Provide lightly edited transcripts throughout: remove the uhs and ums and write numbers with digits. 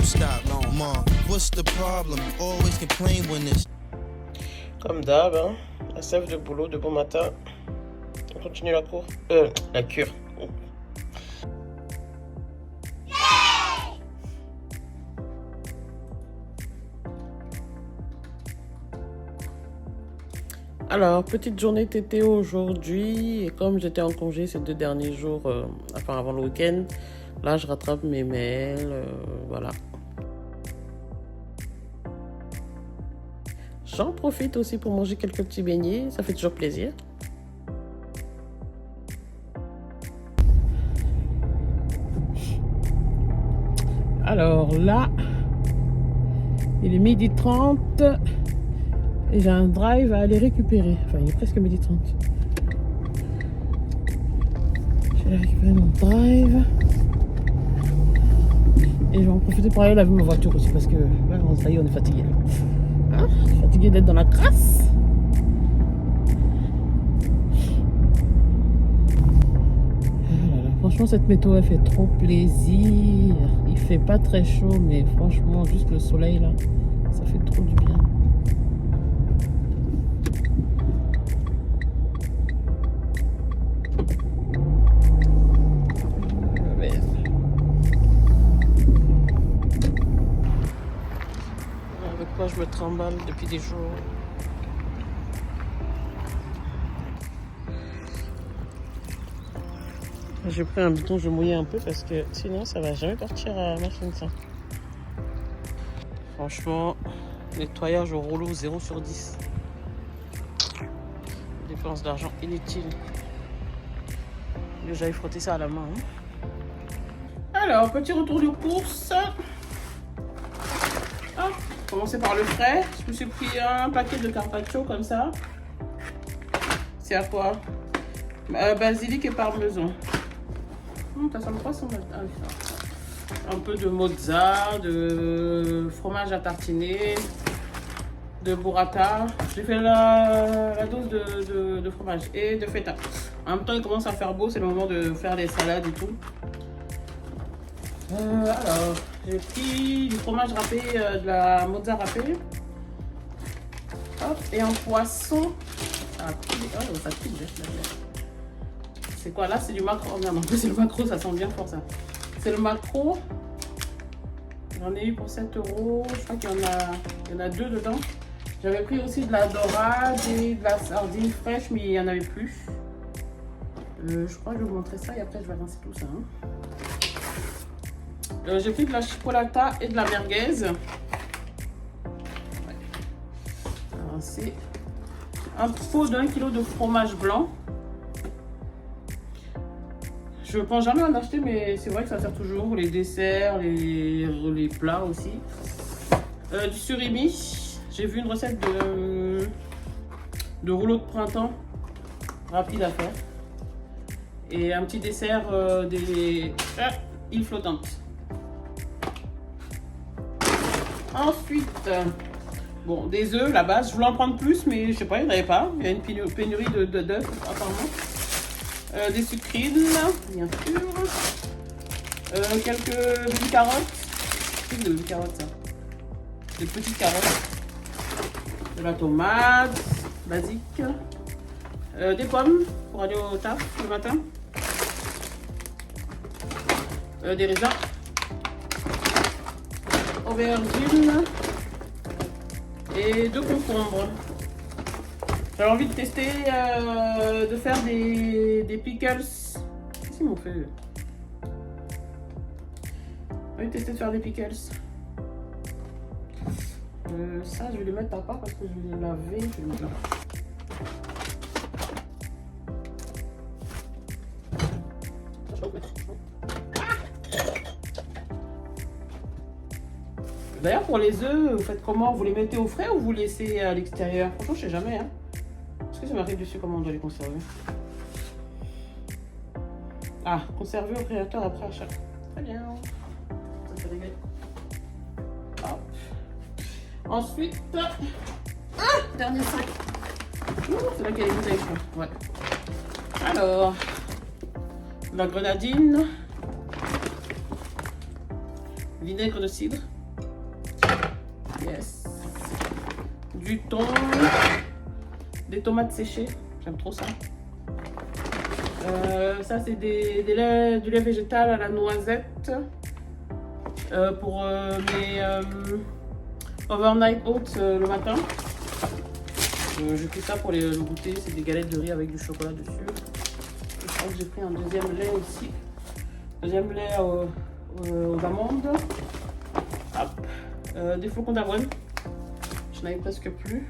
stop, no, Mom. What's the problem? You always complain when this. Comme d'hab, hein, la sève de boulot de bon matin. On continue la cour. La cure. Alors, petite journée TT aujourd'hui. Et comme j'étais en congé ces 2 derniers jours, enfin avant le week-end, là je rattrape mes mails. Voilà. J'en profite aussi pour manger quelques petits beignets. Ça fait toujours plaisir. Alors là, il est 12h30. Et j'ai un drive à aller récupérer. Enfin, il est presque 12h30. Je vais aller récupérer mon drive. Et je vais en profiter pour aller laver ma voiture aussi parce que là, ça y est, on est fatigué. Hein? Fatigué d'être dans la crasse. Ah là là, franchement, cette météo, elle fait trop plaisir. Il fait pas très chaud, mais franchement, juste le soleil là, ça fait trop du bien. Moi, je me trimballe depuis des jours. J'ai pris un bidon, je mouillais un peu parce que sinon ça va jamais partir à la machine ça. Franchement, nettoyage au rouleau 0 sur 10. Dépense d'argent inutile. Déjà, il frotter ça à la main. Hein. Alors, petit retour de course. Ah, commencer par le frais. Je me suis pris un paquet de carpaccio comme ça. C'est à quoi? Basilic et parmesan. Ça sent pas son... Un peu de mozza, de fromage à tartiner, de burrata. J'ai fait la dose de fromage et de feta. En même temps, il commence à faire beau, c'est le moment de faire des salades et tout. Alors, j'ai pris du fromage râpé, de la mozza râpée. Hop, et en poisson. Ça pue, c'est quoi là? C'est du maquereau. Oh merde, en plus c'est le maquereau, ça sent bien fort ça. C'est le maquereau. J'en ai eu pour 7 €. Je crois qu'il y en a 2 dedans. J'avais pris aussi de la dorade et de la sardine fraîche, mais il n'y en avait plus. Je crois que je vais vous montrer ça et après je vais rincer tout ça. Hein. J'ai pris de la chipolata et de la merguez. Ouais. Rincer. Un pot d'1 kg de fromage blanc. Je ne pense jamais en acheter, mais c'est vrai que ça sert toujours. Les desserts, les plats aussi. Du surimi. J'ai vu une recette de rouleau de printemps. Rapide à faire. Et un petit dessert des îles flottantes. Ensuite, bon, des œufs, la base. Je voulais en prendre plus, mais je sais pas, il n'y en avait pas. Il y a une pénurie d'œufs, apparemment. Des sucrines, bien sûr. Quelques baby carottes. C'est de baby carottes, ça. Des petites carottes. De la tomate, basique. Des pommes pour aller au taf le matin. Des raisins. Aubergines. Et 2 concombres. J'avais envie de tester, de faire des pickles. Qu'est-ce qu'ils m'ont fait? J'ai envie de tester de faire des pickles. Ça, je vais les mettre à part parce que je vais les laver. Je vais les mettre là. D'ailleurs, pour les œufs, vous faites comment? Vous les mettez au frais ou vous les laissez à l'extérieur? Franchement, je sais jamais. Hein. Est-ce que ça m'arrive dessus comment on doit les conserver? Ah, conserver au créateur après achat. Très bien. Ça c'est réglé. Hop. Ensuite, dernier sac. C'est là qu'il y a les bouteilles, je crois. Ouais. Alors, la grenadine, vinaigre de cidre, Yes. Du thon. Des tomates séchées. J'aime trop ça. Ça, c'est du lait végétal à la noisette. Pour mes overnight oats le matin. J'ai pris ça pour le goûter. C'est des galettes de riz avec du chocolat dessus. Je crois que j'ai pris un deuxième lait aussi. Deuxième lait aux amandes. Hop. Des flocons d'avoine. Je n'avais presque plus.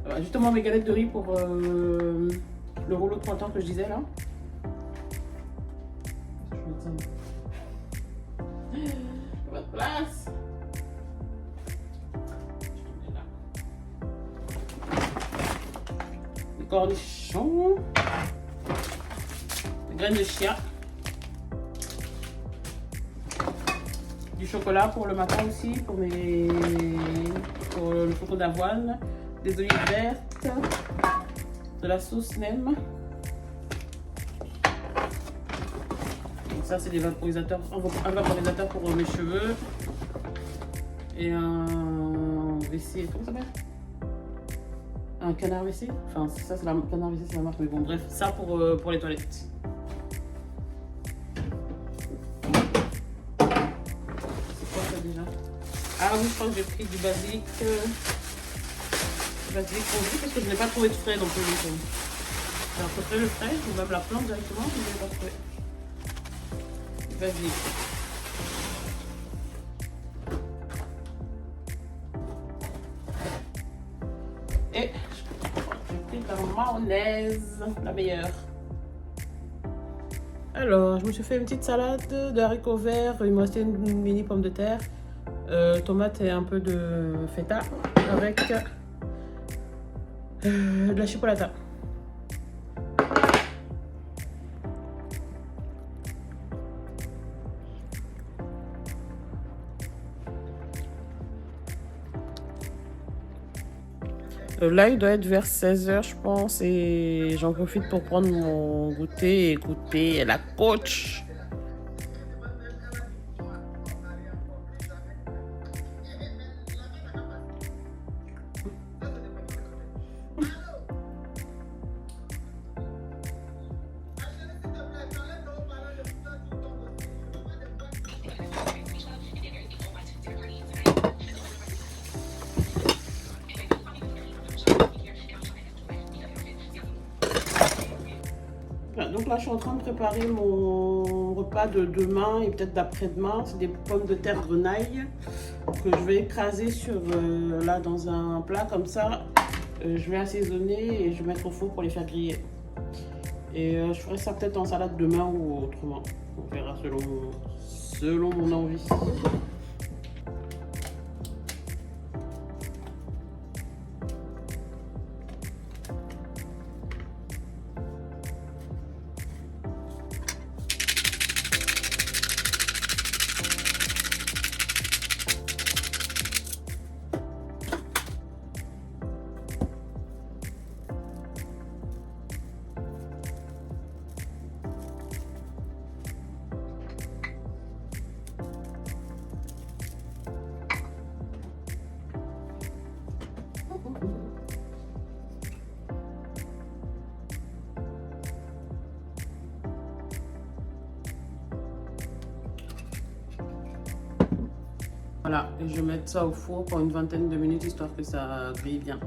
Voilà, justement mes galettes de riz pour le rouleau de printemps que je disais là. Pas de place. Des cornichons. Des graines de chia. Du chocolat pour le matin aussi, pour le flocon d'avoine. Des olives vertes. De la sauce nem. Ça, c'est des vaporisateurs, un vaporisateur pour mes cheveux. Et un WC, comment ça s'appelle? Un canard WC. Enfin, ça, c'est la canard WC, c'est la marque, mais bon, bref, ça pour les toilettes. C'est quoi ça déjà? Ah oui, je crois que j'ai pris du basilic. Basilic fondu parce que je n'ai pas trouvé de frais dans le temps. Alors, je ferai le frais, ou même la plante directement, je ne l'ai pas trouvé. Basilic. Et j'ai pris la mayonnaise, la meilleure. Alors, je me suis fait une petite salade de haricots verts. Il me restait une mini pomme de terre, tomate et un peu de feta avec de la chipolata. Là, il doit être vers 16h, je pense, et j'en profite pour prendre mon goûter et écouter la coach. Donc là, je suis en train de préparer mon repas de demain et peut-être d'après-demain. C'est des pommes de terre grenaille que je vais écraser là dans un plat comme ça. Je vais assaisonner et je vais mettre au four pour les faire griller. Et je ferai ça peut-être en salade demain ou autrement. On verra selon mon envie. Voilà, et je vais mettre ça au four pour une vingtaine de minutes histoire que ça grille bien.